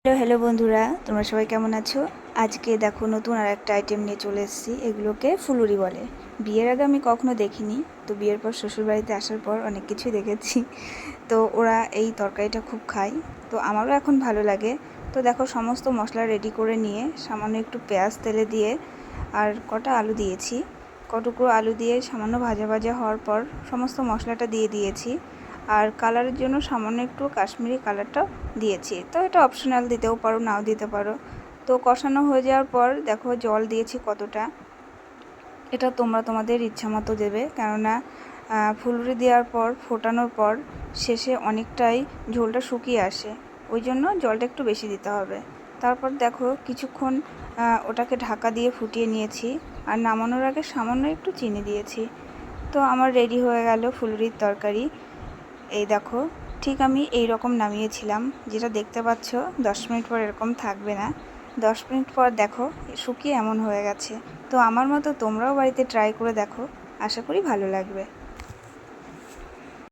Hello hello বন্ধুরা, তোমরা সবাই কেমন আছো? আজকে দেখো নতুন আর একটা আইটেম নিয়ে চলে এসেছি। এগুলোকে ফুলুরি বলে। বিয়ের আগে আমি কখনো দেখিনি, তো বিয়ের পর শ্বশুরবাড়িতে আসার পর অনেক কিছুই দেখেছি। তো ওরা এই তরকারিটা খুব খায়, তো আমারও এখন ভালো লাগে। তো দেখো সমস্ত মশলা রেডি করে নিয়ে সামান্য একটু পেঁয়াজ তেলে দিয়ে আর কটা আলু দিয়েছি। কটুকরো আলু দিয়ে সামান্য ভাজা ভাজা হওয়ার পর সমস্ত মশলাটা দিয়ে দিয়েছি। আর কালারের জন্য সামান্য একটু কাশ্মীরি কালারটা দিয়েছি, তো এটা অপশনাল, দিতেও পারো নাও দিতে পারো। তো কষানো হয়ে যাওয়ার পর দেখো জল দিয়েছি কতটা, এটা তোমরা তোমাদের ইচ্ছা মতো দেবে, কেননা ফুলুরি দেওয়ার পর ফোটানোর পর শেষে অনেকটাই ঝোলটা শুকিয়ে আসে, ওই জন্য জলটা একটু বেশি দিতে হবে। তারপর দেখো কিছুক্ষণ ওটাকে ঢাকা দিয়ে ফুটিয়ে নিয়েছি, আর নামানোর আগে সামান্য একটু চিনি দিয়েছি। তো আমার রেডি হয়ে গেল ফুলুরির তরকারি। এই দেখো, ঠিক আমি এই রকম নামিয়েছিলাম, যেটা দেখতে পাচ্ছ 10 মিনিট পর এরকম থাকবে না, 10 মিনিট পর দেখো শুকিয়ে এমন হয়ে গেছে। তো আমার মতো তোমরাও বাড়িতে ট্রাই করে দেখো, আশা করি ভালো লাগবে।